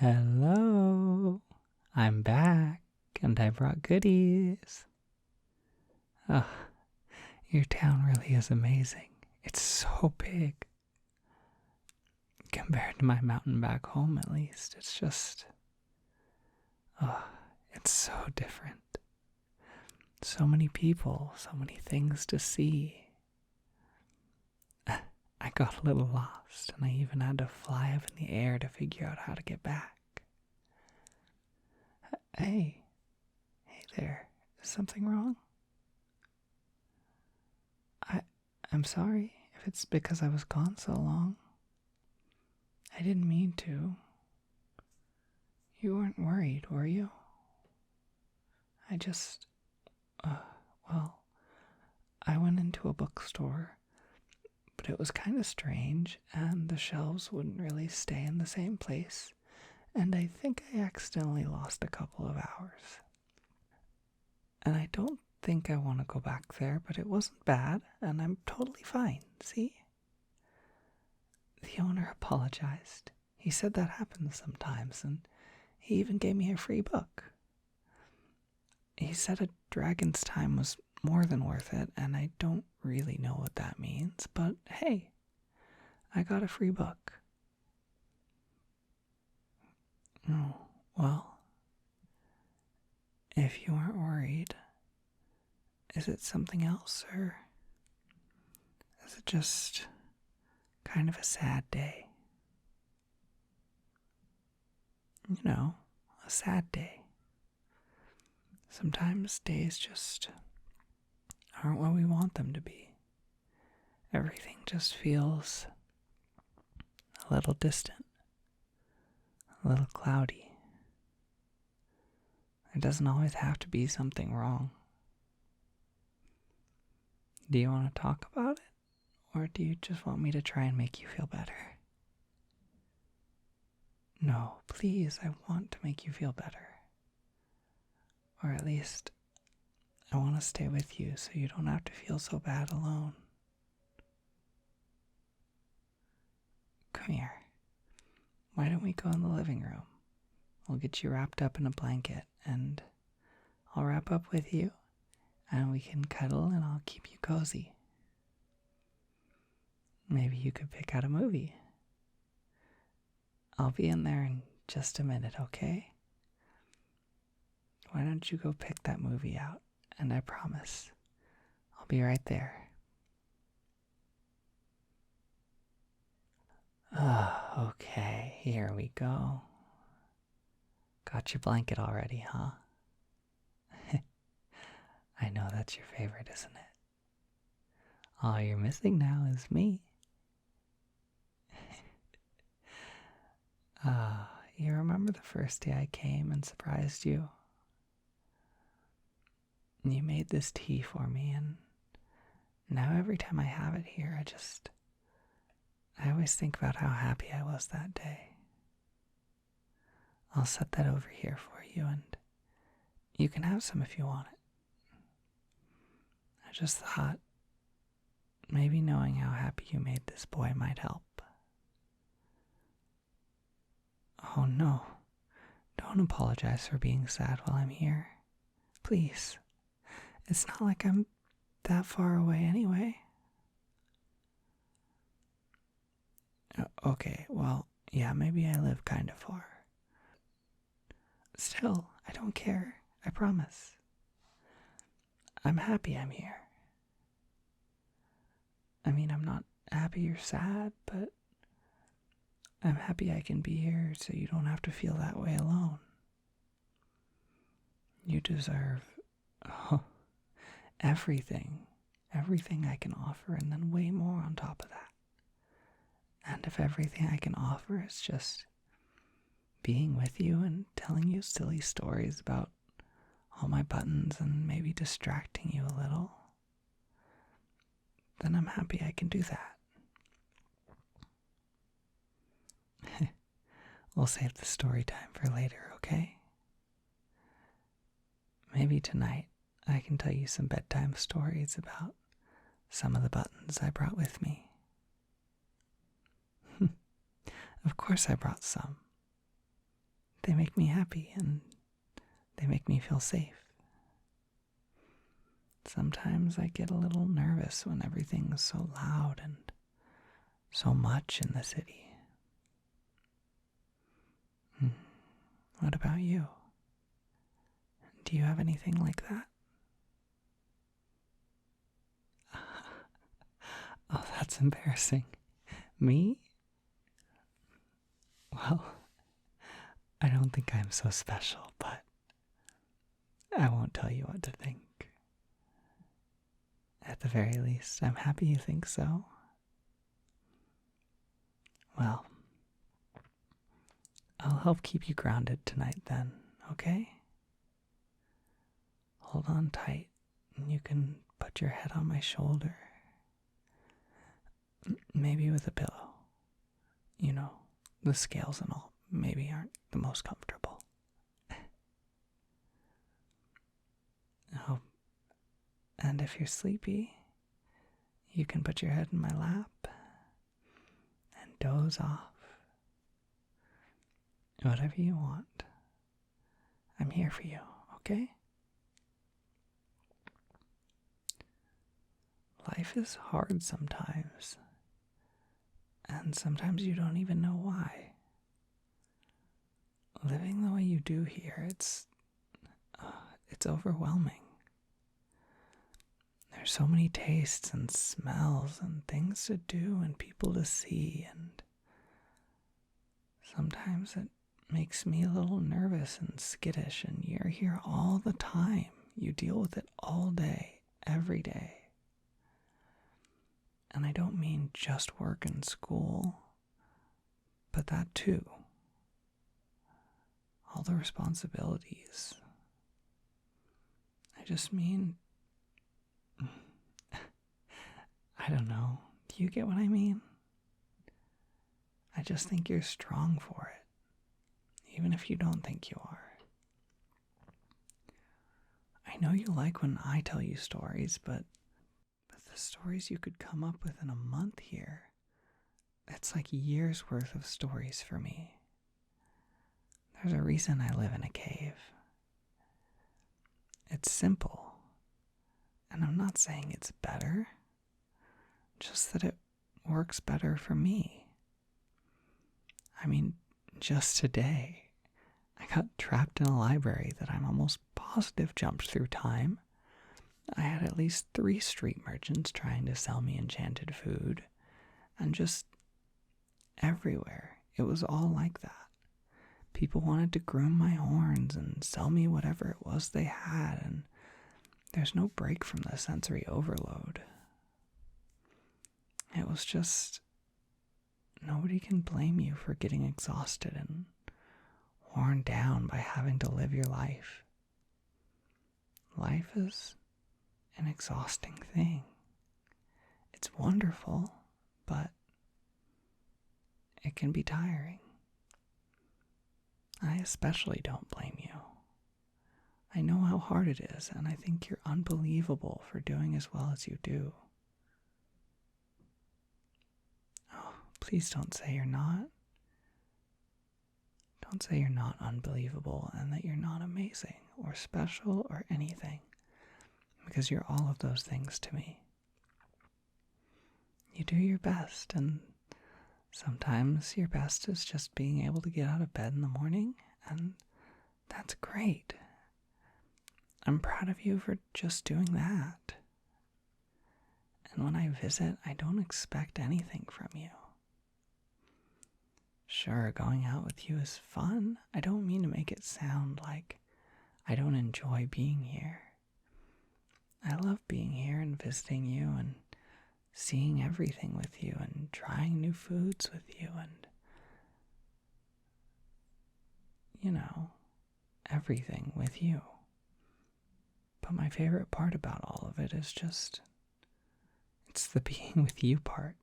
Hello, I'm back and I brought goodies. Oh, your town really is amazing. It's so big. Compared to my mountain back home, at least, it's just. Oh, it's so different. So many people, so many things to see. I got a little lost and I even had to fly up in the air to figure out how to get back. Hey there, is something wrong? I'm sorry if it's because I was gone so long. I didn't mean to. You weren't worried, were you? I just, well, I went into a bookstore, but it was kind of strange, and the shelves wouldn't really stay in the same place, and I think I accidentally lost a couple of hours. And I don't think I want to go back there, but it wasn't bad, and I'm totally fine, see? The owner apologized. He said that happens sometimes, and he even gave me a free book. He said a dragon's time was more than worth it, and I don't really know what that means, but hey, I got a free book. Oh, well, if you weren't worried, is it something else, or is it just kind of a sad day? You know, a sad day. Sometimes days just aren't what we want them to be. Everything just feels a little distant, a little cloudy. There doesn't always have to be something wrong. Do you want to talk about it? Or do you just want me to try and make you feel better? No, please, I want to make you feel better. Or at least, I want to stay with you so you don't have to feel so bad alone. Come here. Why don't we go in the living room? We'll get you wrapped up in a blanket, and I'll wrap up with you, and we can cuddle and I'll keep you cozy. Maybe you could pick out a movie. I'll be in there in just a minute, okay? Why don't you go pick that movie out, and I promise I'll be right there. Oh, okay, here we go. Got your blanket already, huh? I know that's your favorite, isn't it? All you're missing now is me. You remember the first day I came and surprised you? You made this tea for me, and now every time I have it here, I always think about how happy I was that day. I'll set that over here for you, and you can have some if you want it. I just thought maybe knowing how happy you made this boy might help. Oh no, don't apologize for being sad while I'm here. Please. It's not like I'm that far away anyway. Okay, well, yeah, maybe I live kind of far. Still, I don't care, I promise. I'm happy I'm here. I mean, I'm not happy you're sad, but I'm happy I can be here so you don't have to feel that way alone. You deserve everything I can offer, and then way more on top of that. And if everything I can offer is just being with you and telling you silly stories about all my buttons and maybe distracting you a little, then I'm happy I can do that. We'll save the story time for later, okay? Maybe tonight I can tell you some bedtime stories about some of the buttons I brought with me. Of course I brought some. they make me happy and they make me feel safe. Sometimes I get a little nervous when everything's so loud and so much in the city. What about you? Do you have anything like that? Oh, that's embarrassing. Me? Well, I don't think I'm so special, but I won't tell you what to think. At the very least, I'm happy you think so. Well, I'll help keep you grounded tonight then, okay? Hold on tight, and you can put your head on my shoulder. Maybe with a pillow. You know, the scales and all maybe aren't the most comfortable. Oh, and if you're sleepy, you can put your head in my lap and doze off. Whatever you want. I'm here for you, okay? Life is hard sometimes, and sometimes you don't even know why. Living the way you do here, it's overwhelming. There's so many tastes and smells and things to do and people to see, and sometimes it makes me a little nervous and skittish, and you're here all the time. You deal with it all day, every day. And I don't mean just work and school, but that too. All the responsibilities. I just mean, I don't know. Do you get what I mean? I just think you're strong for it, even if you don't think you are. I know you like when I tell you stories, but the stories you could come up with in a month here, it's like years worth of stories for me. There's a reason I live in a cave. It's simple, and I'm not saying it's better, just that it works better for me. I mean, just today, I got trapped in a library that I'm almost positive jumped through time. I had at least 3 street merchants trying to sell me enchanted food, and just everywhere, it was all like that. People wanted to groom my horns and sell me whatever it was they had, and there's no break from the sensory overload. It was just, nobody can blame you for getting exhausted and worn down by having to live your life. Life is an exhausting thing. It's wonderful, but it can be tiring. I especially don't blame you. I know how hard it is, and I think you're unbelievable for doing as well as you do. Oh, please don't say you're not. Don't say you're not unbelievable and that you're not amazing or special or anything, because you're all of those things to me. You do your best, and sometimes your best is just being able to get out of bed in the morning, and that's great. I'm proud of you for just doing that. And when I visit, I don't expect anything from you. Sure, going out with you is fun. I don't mean to make it sound like I don't enjoy being here. I love being here and visiting you and seeing everything with you and trying new foods with you and, you know, everything with you. But my favorite part about all of it is just, it's the being with you part.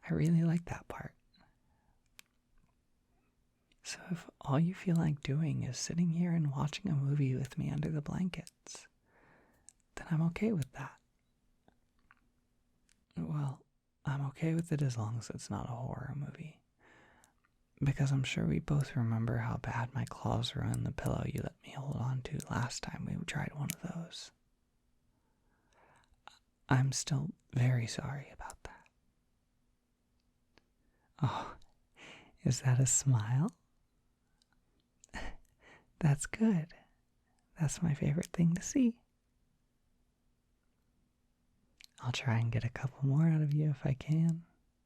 I really like that part. So if all you feel like doing is sitting here and watching a movie with me under the blankets, then I'm okay with that. Well, I'm okay with it as long as it's not a horror movie. because I'm sure we both remember how bad my claws were on the pillow you let me hold on to last time we tried one of those. I'm still very sorry about that. Oh, is that a smile? That's good. That's my favorite thing to see. I'll try and get a couple more out of you if I can,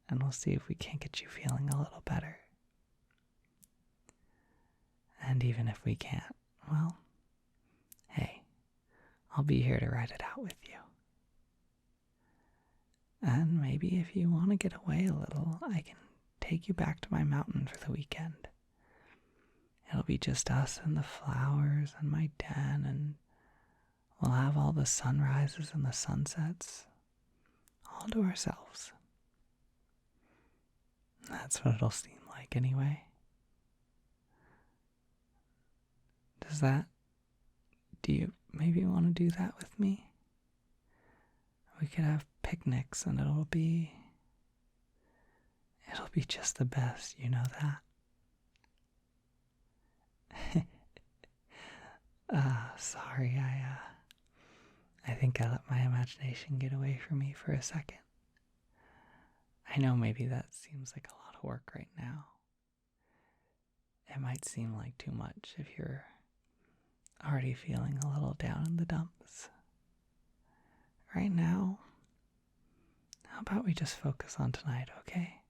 and we'll see if we can't get you feeling a little better. And even if we can't, well, hey, I'll be here to ride it out with you. And maybe if you want to get away a little, I can take you back to my mountain for the weekend. It'll be just us and the flowers and my den, and we'll have all the sunrises and the sunsets all to ourselves. That's what it'll seem like anyway. Do you maybe want to do that with me? We could have picnics and it'll be just the best, you know that? Sorry, I think I let my imagination get away from me for a second. I know maybe that seems like a lot of work right now. It might seem like too much if you're already feeling a little down in the dumps. Right now, how about we just focus on tonight, okay?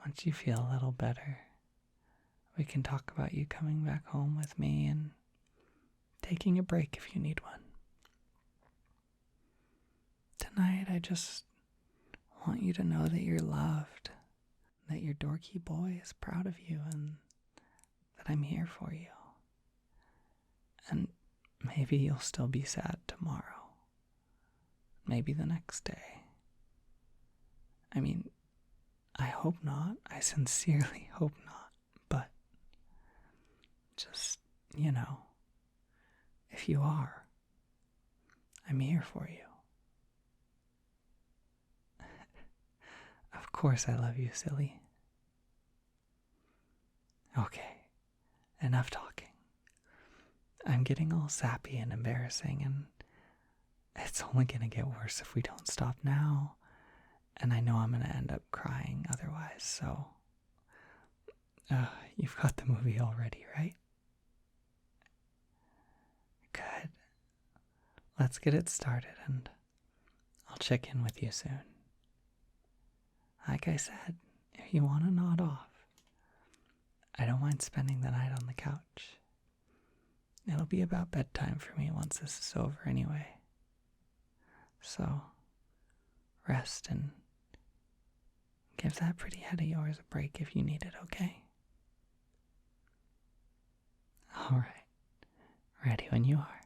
Once you feel a little better, we can talk about you coming back home with me and taking a break if you need one. Tonight, I just want you to know that you're loved, that your dorky boy is proud of you, and that I'm here for you. And maybe you'll still be sad tomorrow. Maybe the next day. I mean, I hope not. I sincerely hope not. But just, if you are, I'm here for you. Of course I love you, silly. Okay, enough talking. I'm getting all sappy and embarrassing, and it's only gonna get worse if we don't stop now. And I know I'm gonna end up crying otherwise, so you've got the movie already, right? Good. Let's get it started, and I'll check in with you soon. Like I said, if you want to nod off, I don't mind spending the night on the couch. It'll be about bedtime for me once this is over anyway. So, rest and give that pretty head of yours a break if you need it, okay? Alright. Ready when you are.